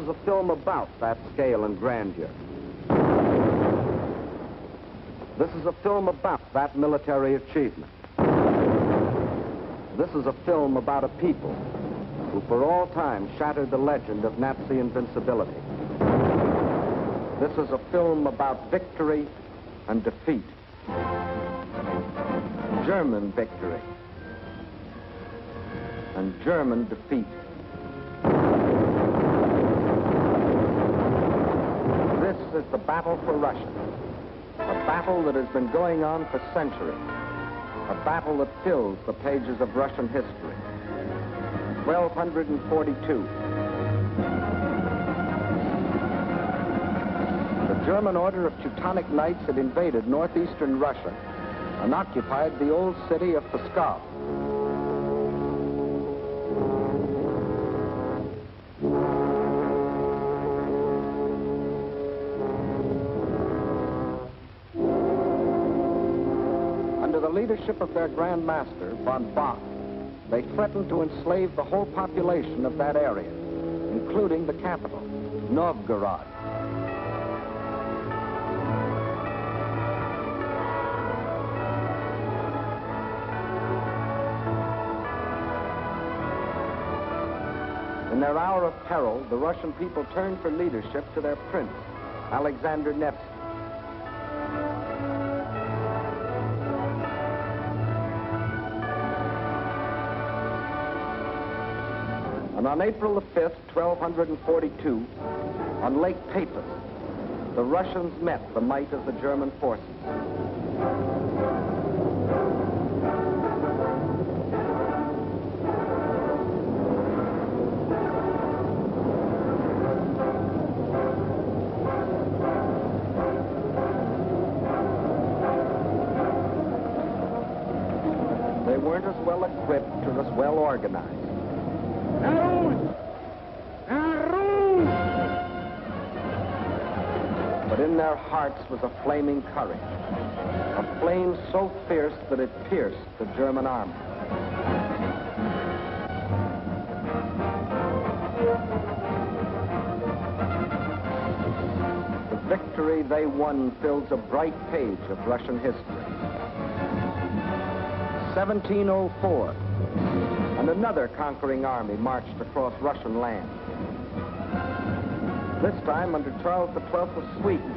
is a film about that scale and grandeur. This is a film about that military achievement. This is a film about a people who for all time shattered the legend of Nazi invincibility. This is a film about victory and defeat. German victory and German defeat. This is the battle for Russia, a battle that has been going on for centuries, a battle that fills the pages of Russian history. 1242. The German Order of Teutonic Knights had invaded northeastern Russia and occupied the old city of Pskov. Under the leadership of their Grand Master, von Bock, they threatened to enslave the whole population of that area, including the capital, Novgorod. In their hour of peril, the Russian people turned for leadership to their prince, Alexander Nevsky. And on April the 5th, 1242, on Lake Peipus, the Russians met the might of the German forces. They weren't as well equipped or as well organized. But in their hearts was a flaming courage, a flame so fierce that it pierced the German army. The victory they won fills a bright page of Russian history. 1704, and another conquering army marched across Russian land. This time under Charles XII of Sweden,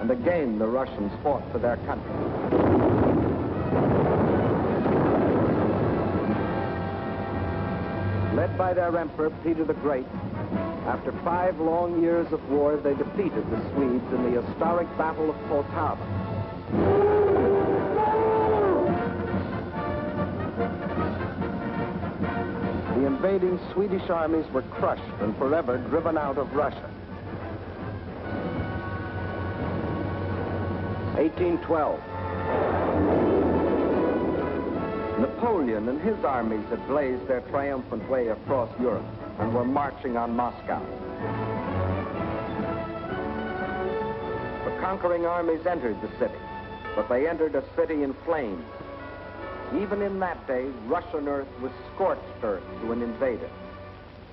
and again the Russians fought for their country. Led by their emperor, Peter the Great, after 5 long years of war, they defeated the Swedes in the historic Battle of Poltava. The invading Swedish armies were crushed and forever driven out of Russia. 1812. Napoleon and his armies had blazed their triumphant way across Europe and were marching on Moscow. The conquering armies entered the city, but they entered a city in flames. Even in that day, Russian earth was scorched earth to an invader.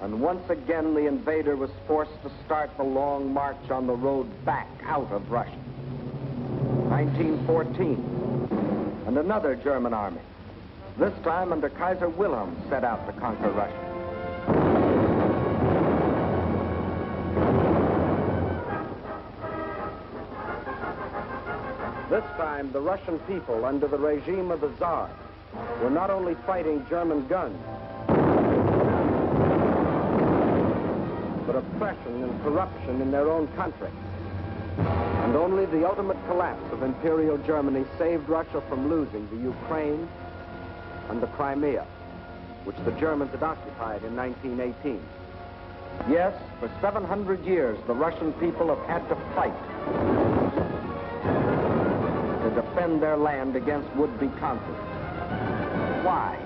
And once again, the invader was forced to start the long march on the road back out of Russia. 1914, and another German army, this time under Kaiser Wilhelm, set out to conquer Russia. This time, the Russian people, under the regime of the Tsar, were not only fighting German guns, but oppression and corruption in their own country. And only the ultimate collapse of Imperial Germany saved Russia from losing the Ukraine and the Crimea, which the Germans had occupied in 1918. Yes, for 700 years, the Russian people have had to fight to defend their land against would-be conquerors. Why?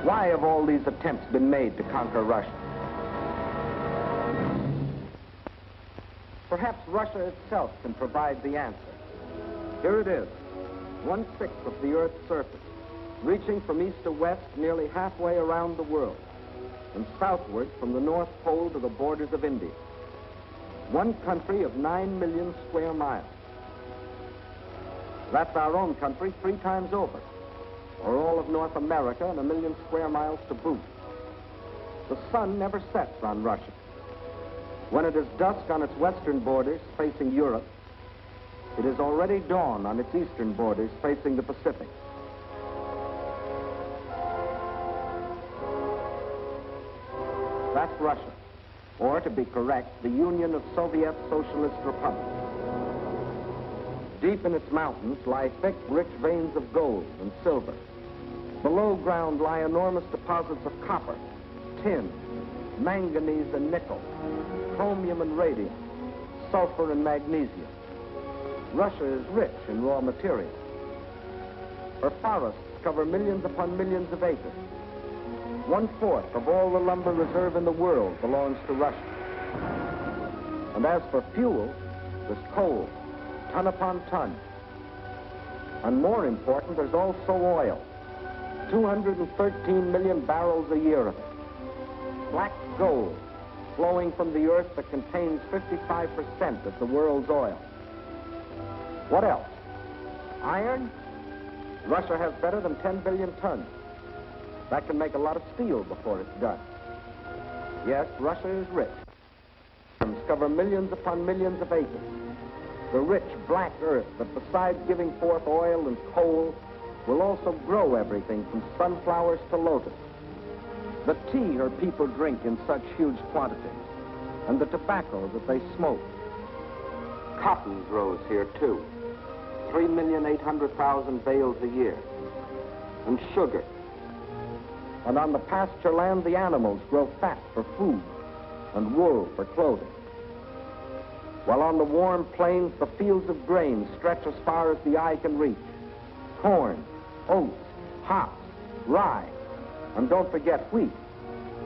Why have all these attempts been made to conquer Russia? Perhaps Russia itself can provide the answer. Here it is, 1/6 of the Earth's surface, reaching from east to west nearly halfway around the world. and southward from the North Pole to the borders of India. One country of 9 million square miles. That's our own country 3 times over, or all of North America and 1 million square miles to boot. The sun never sets on Russia. When it is dusk on its western borders facing Europe, it is already dawn on its eastern borders facing the Pacific. That's Russia, or to be correct, the Union of Soviet Socialist Republics. Deep in its mountains lie thick, rich veins of gold and silver. Below ground lie enormous deposits of copper, tin, manganese and nickel, chromium and radium, sulfur and magnesium. Russia is rich in raw materials. Her forests cover millions upon millions of acres. 1/4 of all the lumber reserve in the world belongs to Russia. And as for fuel, there's coal, ton upon ton. And more important, there's also oil. 213 million barrels a year of it. Black gold flowing from the earth that contains 55% of the world's oil. What else? Iron? Russia has better than 10 billion tons. That can make a lot of steel before it's done. Yes, Russia is rich. Farms cover millions upon millions of acres. The rich black earth that besides giving forth oil and coal will also grow everything from sunflowers to lotus. The tea her people drink in such huge quantities, and the tobacco that they smoke. Cotton grows here too, 3,800,000 bales a year, and sugar. And on the pasture land, the animals grow fat for food and wool for clothing. While on the warm plains, the fields of grain stretch as far as the eye can reach. Corn, oats, hops, rye, and don't forget wheat,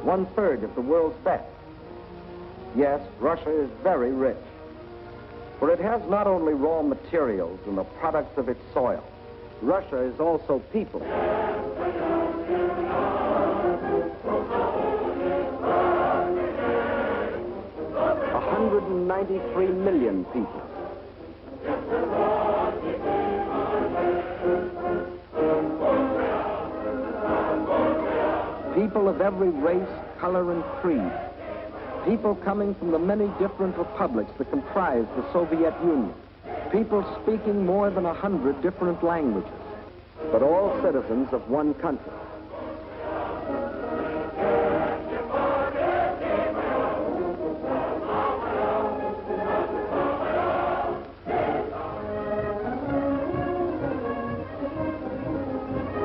1/3 of the world's best. Yes, Russia is very rich, for it has not only raw materials and the products of its soil. Russia is also people. 193 million people. People of every race, color, and creed. People coming from the many different republics that comprise the Soviet Union. People speaking more than 100 different languages, but all citizens of one country.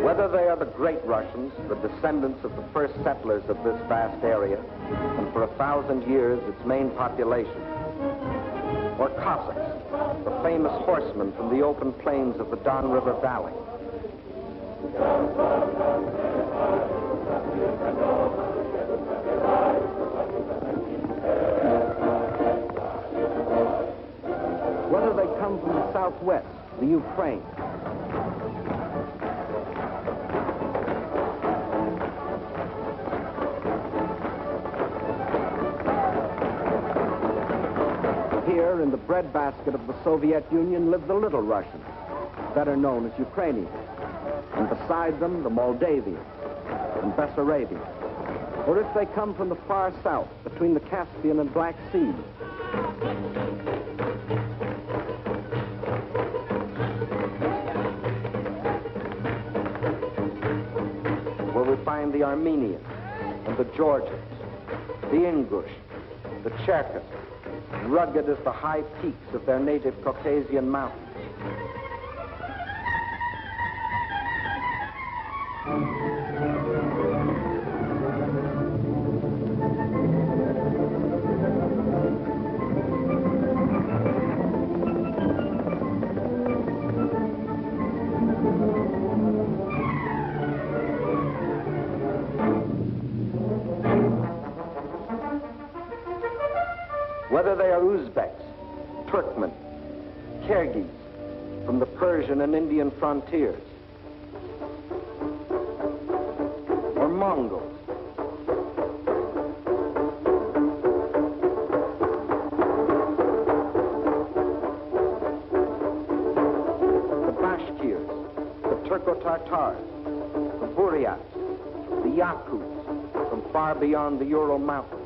Whether they are the great Russians, the descendants of the first settlers of this vast area, and for 1,000 years its main population, or Cossacks, the famous horsemen from the open plains of the Don River Valley. Whether they come from the southwest, the Ukraine, here in the breadbasket of the Soviet Union live the Little Russians, better known as Ukrainians, and beside them the Moldavians and Bessarabians. Or if they come from the far south, between the Caspian and Black Seas, where we find the Armenians and the Georgians, the Ingush, the Cherkess, rugged as the high peaks of their native Caucasian mountains. Whether they are Uzbeks, Turkmen, Kyrgyz, from the Persian and Indian frontiers, or Mongols, Turco-Tartars, the Buryats, the Yakuts from far beyond the Ural Mountains,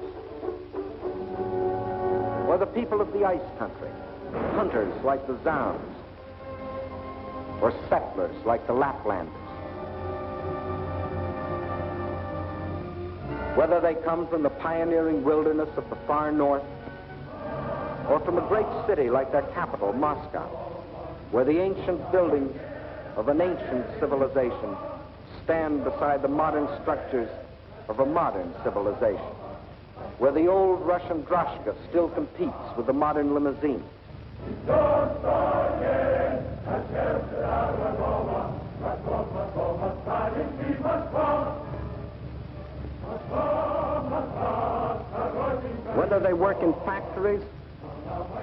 or the people of the ice country, hunters like the Zambs, or settlers like the Laplanders. Whether they come from the pioneering wilderness of the far north, or from a great city like their capital, Moscow, where the ancient buildings of an ancient civilization stand beside the modern structures of a modern civilization, where the old Russian droshka still competes with the modern limousine. Whether they work in factories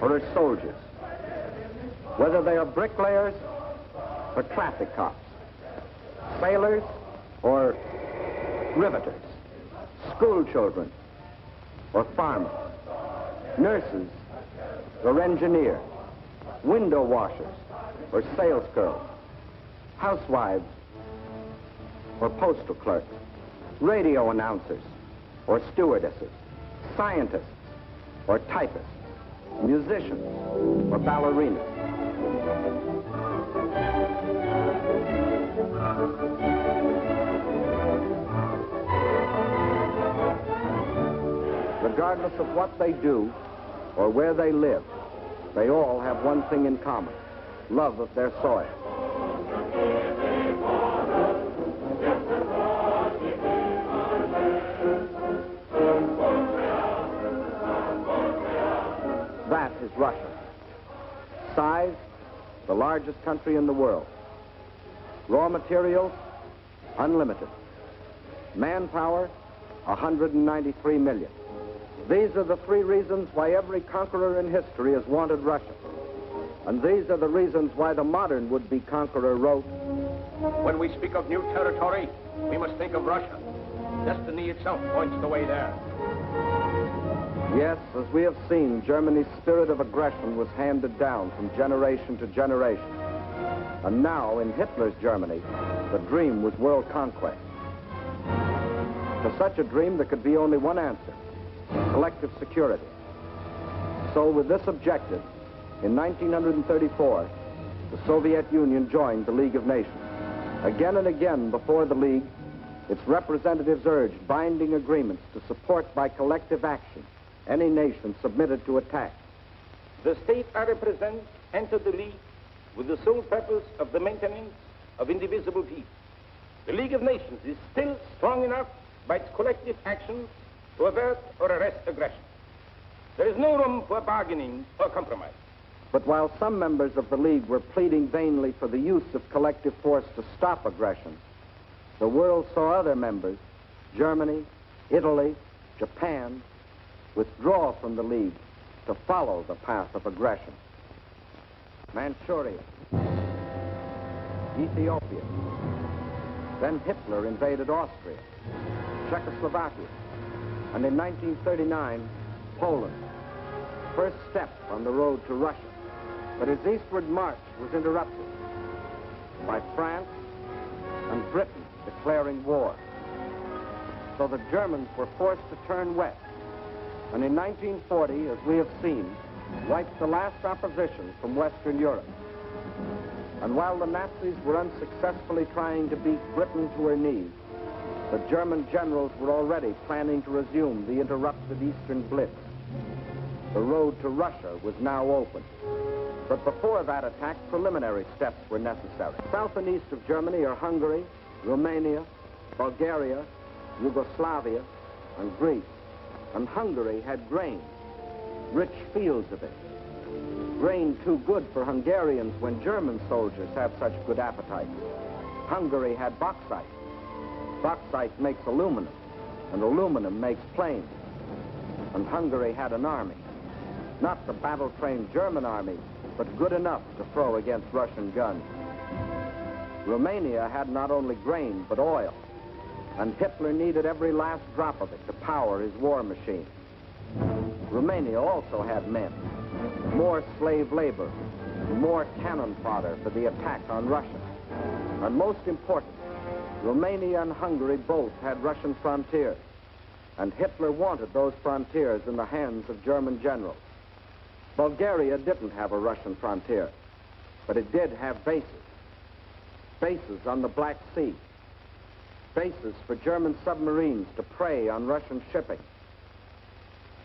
or as soldiers, whether they are bricklayers or traffic cops, sailors or riveters, school children or farmers, nurses or engineers, window washers or sales girls, housewives or postal clerks, radio announcers or stewardesses, scientists or typists, musicians or ballerinas. Regardless of what they do or where they live, they all have one thing in common: love of their soil. That is Russia. Size, the largest country in the world. Raw materials, unlimited. Manpower, 193 million. These are the three reasons why every conqueror in history has wanted Russia. And these are the reasons why the modern would-be conqueror wrote, "When we speak of new territory, we must think of Russia. Destiny itself points the way there." Yes, as we have seen, Germany's spirit of aggression was handed down from generation to generation. And now, in Hitler's Germany, the dream was world conquest. To such a dream, there could be only one answer: collective security. So with this objective, in 1934, the Soviet Union joined the League of Nations. Again and again before the League, its representatives urged binding agreements to support by collective action any nation submitted to attack. The states I represent entered the League with the sole purpose of the maintenance of indivisible peace. The League of Nations is still strong enough by its collective actions to avert or arrest aggression. There is no room for bargaining or compromise. But while some members of the League were pleading vainly for the use of collective force to stop aggression, the world saw other members, Germany, Italy, Japan, withdraw from the League to follow the path of aggression. Manchuria, Ethiopia, then Hitler invaded Austria, Czechoslovakia, and in 1939, Poland, first step on the road to Russia. But his eastward march was interrupted by France and Britain declaring war. So the Germans were forced to turn west, and in 1940, as we have seen, wiped the last opposition from Western Europe. And while the Nazis were unsuccessfully trying to beat Britain to her knees, the German generals were already planning to resume the interrupted Eastern Blitz. The road to Russia was now open. But before that attack, preliminary steps were necessary. South and east of Germany are Hungary, Romania, Bulgaria, Yugoslavia, and Greece. And Hungary had grain, rich fields of it. Grain too good for Hungarians when German soldiers have such good appetites. Hungary had bauxite. Bauxite makes aluminum, and aluminum makes planes. And Hungary had an army. Not the battle-trained German army, but good enough to throw against Russian guns. Romania had not only grain, but oil. And Hitler needed every last drop of it to power his war machine. Romania also had men, more slave labor, more cannon fodder for the attack on Russia. And most important, Romania and Hungary both had Russian frontiers, and Hitler wanted those frontiers in the hands of German generals. Bulgaria didn't have a Russian frontier, but it did have bases. Bases on the Black Sea. Bases for German submarines to prey on Russian shipping.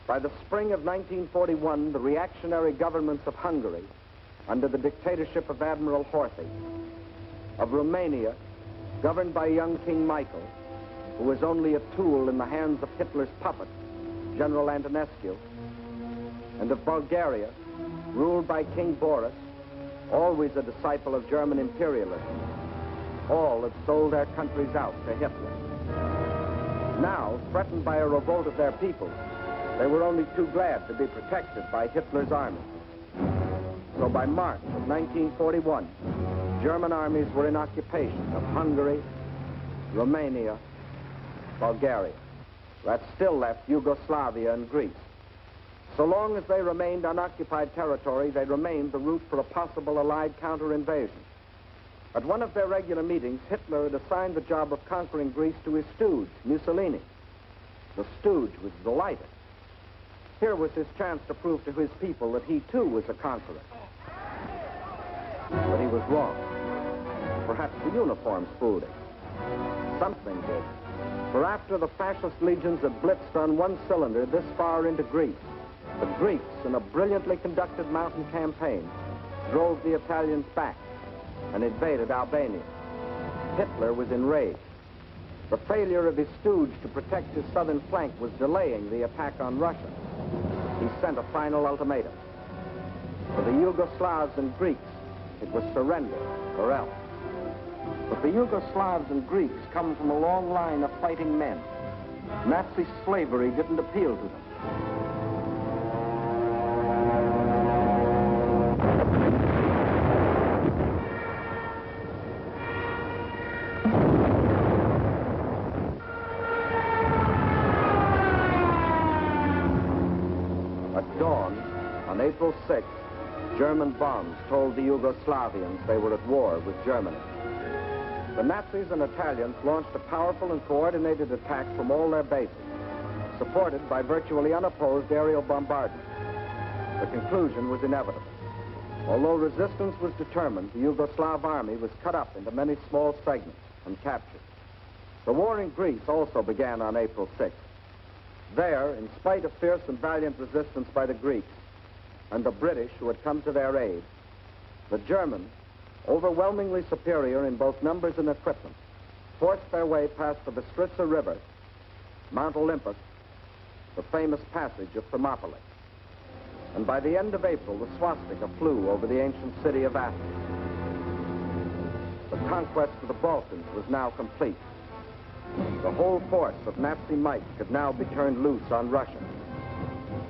By the spring of 1941, the reactionary governments of Hungary, under the dictatorship of Admiral Horthy, of Romania, governed by young King Michael, who was only a tool in the hands of Hitler's puppet, General Antonescu, and of Bulgaria, ruled by King Boris, always a disciple of German imperialism. All had sold their countries out to Hitler. Now, threatened by a revolt of their peoples, they were only too glad to be protected by Hitler's army. So by March of 1941, German armies were in occupation of Hungary, Romania, Bulgaria. That still left Yugoslavia and Greece. So long as they remained unoccupied territory, they remained the route for a possible Allied counter-invasion. At one of their regular meetings, Hitler had assigned the job of conquering Greece to his stooge, Mussolini. The stooge was delighted. Here was his chance to prove to his people that he too was a conqueror. But he was wrong. Perhaps the uniforms fooled him. Something did. For after the fascist legions had blitzed on one cylinder this far into Greece, the Greeks, in a brilliantly conducted mountain campaign, drove the Italians back and invaded Albania. Hitler was enraged. The failure of his stooge to protect his southern flank was delaying the attack on Russia. He sent a final ultimatum. For the Yugoslavs and Greeks, it was surrender or else. But the Yugoslavs and Greeks come from a long line of fighting men. Nazi slavery didn't appeal to them. At dawn, on April 6th, German bombs told the Yugoslavians they were at war with Germany. The Nazis and Italians launched a powerful and coordinated attack from all their bases, supported by virtually unopposed aerial bombardment. The conclusion was inevitable. Although resistance was determined, the Yugoslav army was cut up into many small segments and captured. The war in Greece also began on April 6th. There, in spite of fierce and valiant resistance by the Greeks and the British who had come to their aid, the Germans, overwhelmingly superior in both numbers and equipment, forced their way past the Bistritsa River, Mount Olympus, the famous passage of Thermopylae. And by the end of April, the swastika flew over the ancient city of Athens. The conquest of the Balkans was now complete. The whole force of Nazi might could now be turned loose on Russia.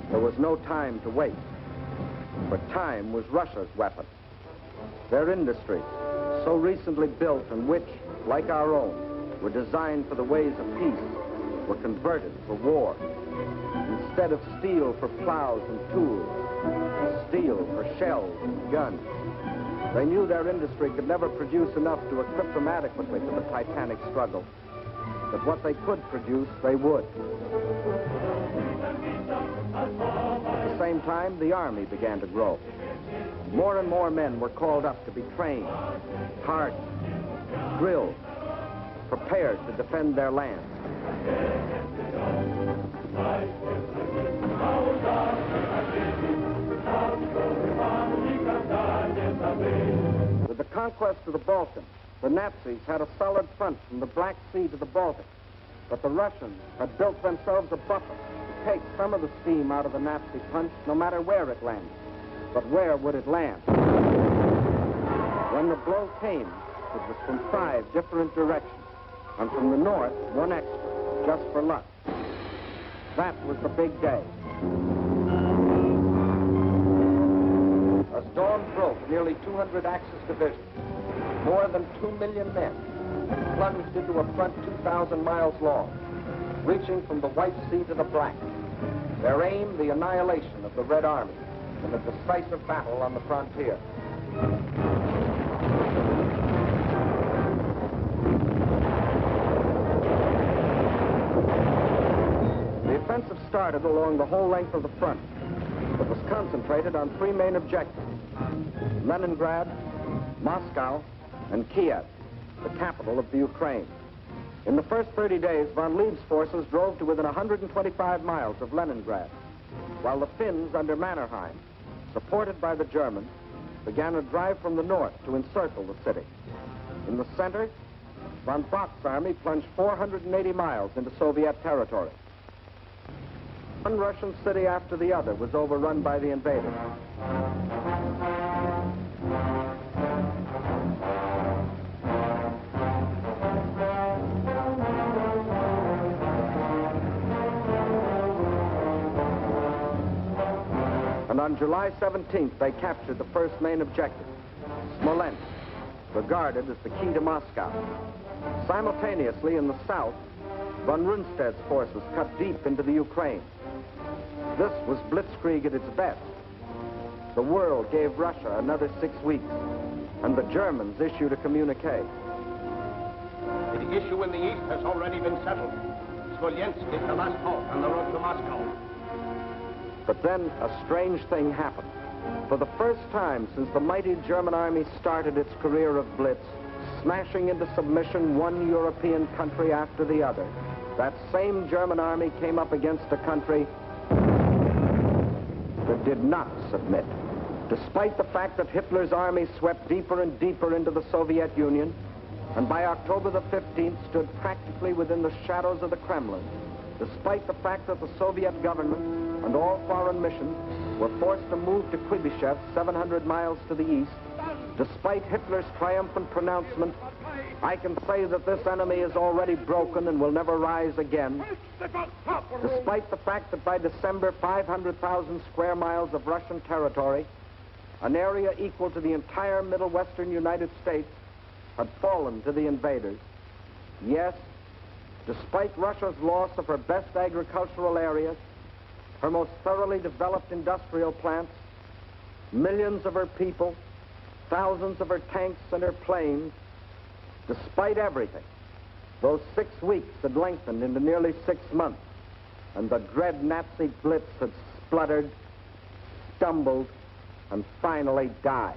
There was no time to waste, for time was Russia's weapon. Their industries, so recently built and which, like our own, were designed for the ways of peace, were converted for war. Instead of steel for plows and tools, steel for shells and guns. They knew their industry could never produce enough to equip them adequately for the titanic struggle. But what they could produce, they would. At the same time, the army began to grow. More and more men were called up to be trained, hardened, drilled, prepared to defend their land. With the conquest of the Balkans, the Nazis had a solid front from the Black Sea to the Baltic, but the Russians had built themselves a buffer to take some of the steam out of the Nazi punch, no matter where it landed. But where would it land? When the blow came, it was from 5 different directions, and from the north, one extra, just for luck. That was the big day. As dawn broke, nearly 200 Axis divisions, more than 2 million men, plunged into a front 2,000 miles long, reaching from the White Sea to the Black. Their aim, the annihilation of the Red Army in a decisive battle on the frontier. started along the whole length of the front. It was concentrated on three main objectives: Leningrad, Moscow, and Kiev, the capital of the Ukraine. In the first 30 days, von Lieb's forces drove to within 125 miles of Leningrad, while the Finns under Mannerheim, supported by the Germans, began a drive from the north to encircle the city. In the center, von Bock's army plunged 480 miles into Soviet territory. One Russian city after the other was overrun by the invaders. And on July 17th, they captured the first main objective, Smolensk, regarded as the key to Moscow. Simultaneously, in the south, von Rundstedt's forces cut deep into the Ukraine. This was blitzkrieg at its best. The world gave Russia another 6 weeks, and the Germans issued a communique. The issue in the east has already been settled. Smolensk is the last halt on the road to Moscow. But then a strange thing happened. For the first time since the mighty German army started its career of blitz, smashing into submission one European country after the other, that same German army came up against a country that did not submit. Despite the fact that Hitler's army swept deeper and deeper into the Soviet Union, and by October the 15th stood practically within the shadows of the Kremlin, despite the fact that the Soviet government and all foreign missions were forced to move to Kuibyshev 700 miles to the east, despite Hitler's triumphant pronouncement, I can say that this enemy is already broken and will never rise again. Despite the fact that by December, 500,000 square miles of Russian territory, an area equal to the entire Middle Western United States, had fallen to the invaders. Yes, despite Russia's loss of her best agricultural areas, her most thoroughly developed industrial plants, millions of her people, thousands of her tanks and her planes, despite everything, those 6 weeks had lengthened into nearly 6 months, and the dread Nazi blitz had spluttered, stumbled, and finally died.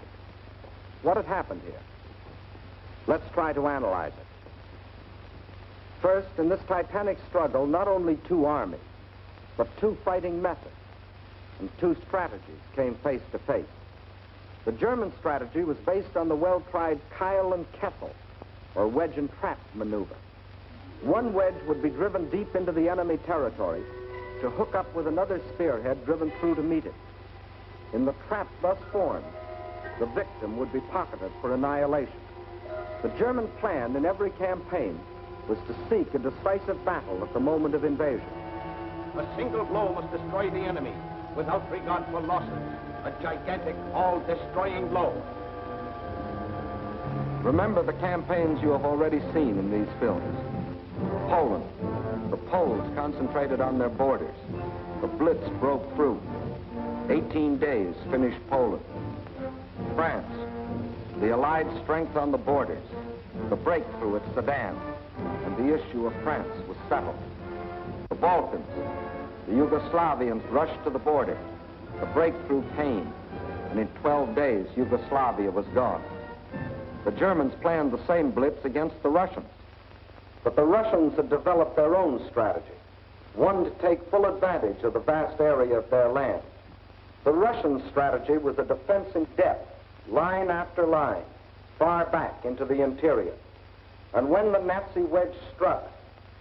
What had happened here? Let's try to analyze it. First, in this titanic struggle, not only two armies, but two fighting methods and two strategies came face to face. The German strategy was based on the well-tried Keil and Kessel, or wedge and trap maneuver. One wedge would be driven deep into the enemy territory to hook up with another spearhead driven through to meet it. In the trap thus formed, the victim would be pocketed for annihilation. The German plan in every campaign was to seek a decisive battle at the moment of invasion. A single blow must destroy the enemy without regard for losses. A gigantic, all-destroying blow. Remember the campaigns you have already seen in these films. Poland. The Poles concentrated on their borders. The Blitz broke through. 18 days finished Poland. France. The Allied strength on the borders. The breakthrough at Sedan. And the issue of France was settled. The Balkans. The Yugoslavians rushed to the border. The breakthrough came, and in 12 days, Yugoslavia was gone. The Germans planned the same blitz against the Russians. But the Russians had developed their own strategy, one to take full advantage of the vast area of their land. The Russian strategy was a defense in depth, line after line, far back into the interior. And when the Nazi wedge struck,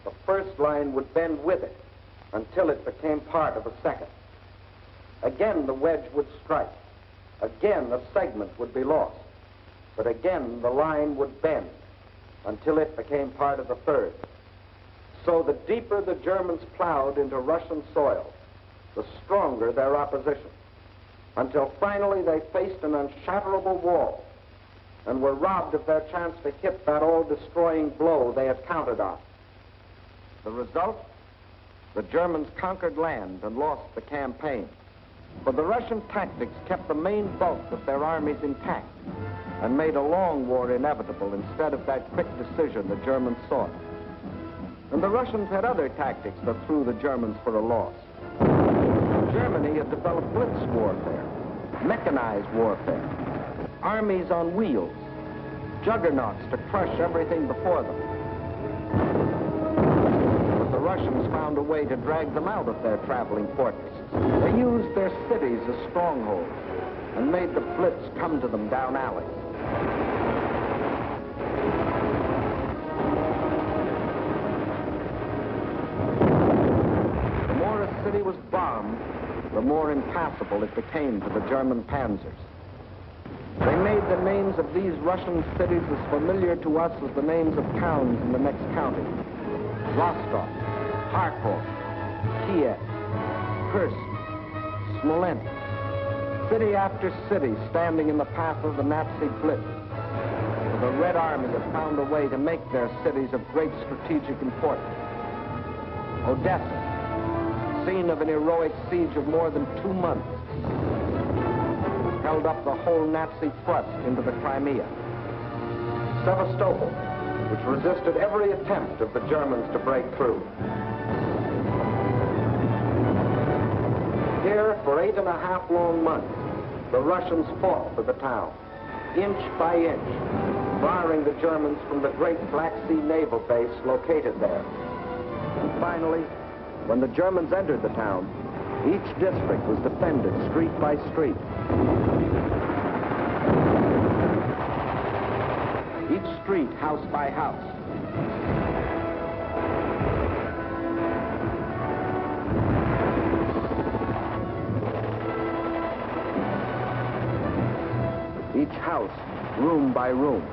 the first line would bend with it until it became part of a second. Again, the wedge would strike. Again, a segment would be lost. But again, the line would bend until it became part of the third. So the deeper the Germans plowed into Russian soil, the stronger their opposition, until finally they faced an unshatterable wall and were robbed of their chance to hit that all-destroying blow they had counted on. The result? The Germans conquered land and lost the campaign. But the Russian tactics kept the main bulk of their armies intact and made a long war inevitable instead of that quick decision the Germans sought. And the Russians had other tactics that threw the Germans for a loss. Germany had developed blitz warfare, mechanized warfare, armies on wheels, juggernauts to crush everything before them. But the Russians found a way to drag them out of their traveling fortresses. They used their cities as strongholds and made the blitz come to them down alleys. The more a city was bombed, the more impassable it became to the German panzers. They made the names of these Russian cities as familiar to us as the names of towns in the next county. Rostov, Kharkov, Kiev, Kursk, Smolensk. City after city standing in the path of the Nazi blitz. The Red Army had found a way to make their cities of great strategic importance. Odessa, scene of an heroic siege of more than 2 months, held up the whole Nazi thrust into the Crimea. Sevastopol, which resisted every attempt of the Germans to break through. Here, for 8.5 long months, the Russians fought for the town, inch by inch, barring the Germans from the great Black Sea naval base located there. And finally, when the Germans entered the town, each district was defended street by street. Each street house by house. Each house, room by room.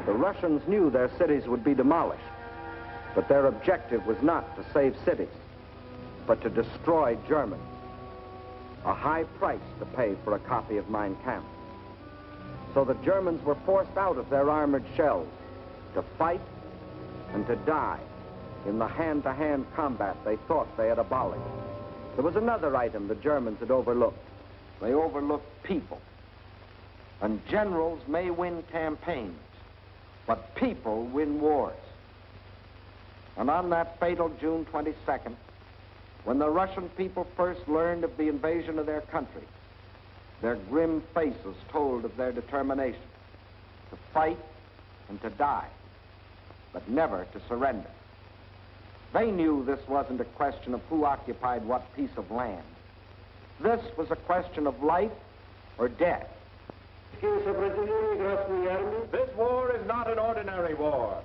The Russians knew their cities would be demolished, but their objective was not to save cities, but to destroy Germany. A high price to pay for a copy of Mein Kampf. So the Germans were forced out of their armored shells to fight and to die in the hand-to-hand combat they thought they had abolished. There was another item the Germans had overlooked. They overlooked people. And generals may win campaigns, but people win wars. And on that fatal June 22nd, when the Russian people first learned of the invasion of their country, their grim faces told of their determination to fight and to die, but never to surrender. They knew this wasn't a question of who occupied what piece of land. This was a question of life or death. This war is not an ordinary war.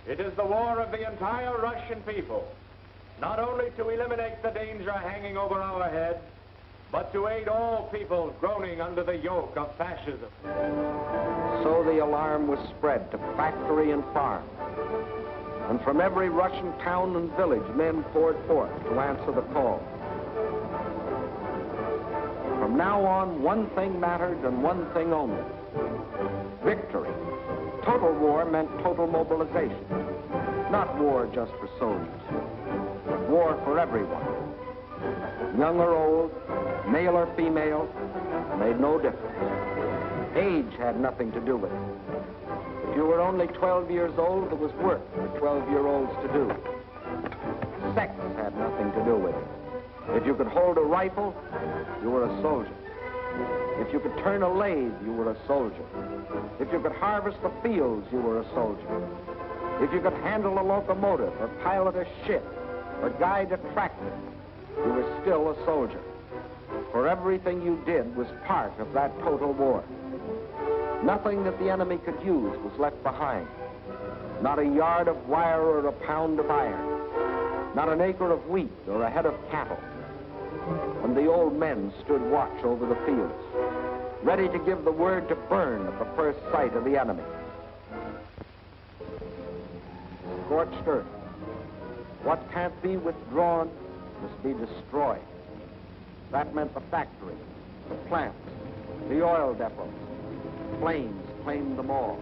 It is the war of the entire Russian people, not only to eliminate the danger hanging over our heads, but to aid all peoples groaning under the yoke of fascism. So the alarm was spread to factory and farm. And from every Russian town and village, men poured forth to answer the call. From now on, one thing mattered and one thing only: victory. Total war meant total mobilization. Not war just for soldiers, but war for everyone. Young or old, male or female, made no difference. Age had nothing to do with it. If you were only 12 years old, there was work for 12-year-olds to do. Sex had nothing to do with it. If you could hold a rifle, you were a soldier. If you could turn a lathe, you were a soldier. If you could harvest the fields, you were a soldier. If you could handle a locomotive or pilot a ship or guide a tractor, you were still a soldier. For everything you did was part of that total war. Nothing that the enemy could use was left behind. Not a yard of wire or a pound of iron. Not an acre of wheat or a head of cattle. And the old men stood watch over the fields, ready to give the word to burn at the first sight of the enemy. Scorched earth. What can't be withdrawn must be destroyed. That meant the factory, the plants, the oil depots. Flames claimed them all.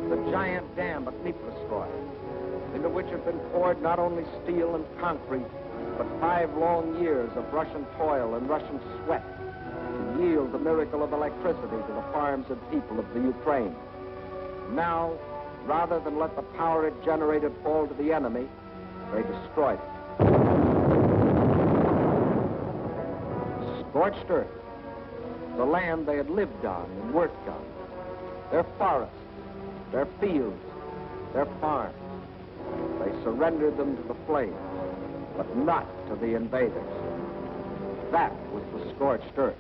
The giant dam at Dnipropetrovsk, into which had been poured not only steel and concrete, but 5 long years of Russian toil and Russian sweat to yield the miracle of electricity to the farms and people of the Ukraine. Now, rather than let the power it generated fall to the enemy, they destroyed it. Scorched earth, the land they had lived on and worked on, their forests, their fields, their farms. They surrendered them to the flames, but not to the invaders. That was the scorched earth.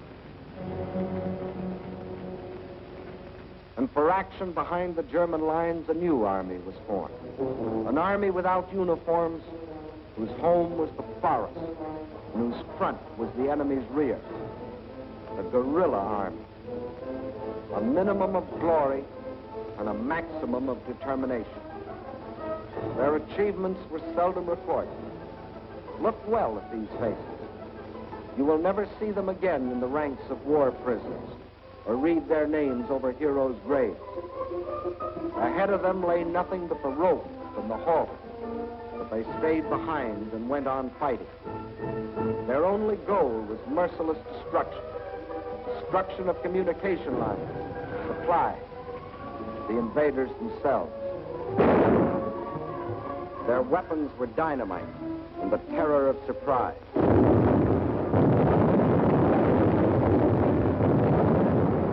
And for action behind the German lines, a new army was formed. An army without uniforms, whose home was the forest, and whose front was the enemy's rear. The guerrilla army. A minimum of glory and a maximum of determination. Their achievements were seldom recorded. Look well at these faces. You will never see them again in the ranks of war prisoners or read their names over heroes' graves. Ahead of them lay nothing but the rope and the halter, but they stayed behind and went on fighting. Their only goal was merciless destruction. Destruction of communication lines, supplies, the invaders themselves. Their weapons were dynamite and the terror of surprise.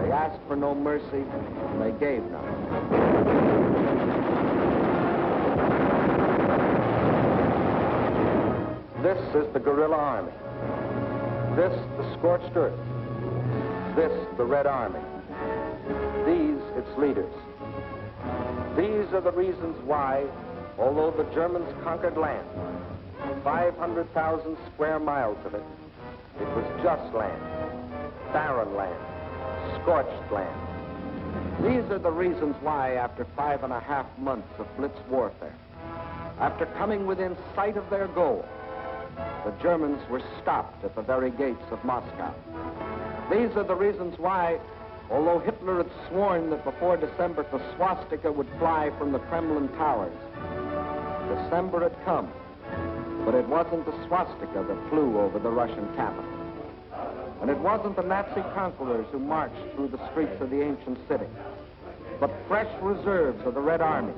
They asked for no mercy, and they gave none. This is the guerrilla army. This, the scorched earth. This, the Red Army. These, its leaders. These are the reasons why, although the Germans conquered land, 500,000 square miles of it, it was just land, barren land, scorched land. These are the reasons why, after 5.5 months of blitz warfare, after coming within sight of their goal, the Germans were stopped at the very gates of Moscow. These are the reasons why, although Hitler had sworn that before December the swastika would fly from the Kremlin towers, December had come, but it wasn't the swastika that flew over the Russian capital. And it wasn't the Nazi conquerors who marched through the streets of the ancient city, but fresh reserves of the Red Army,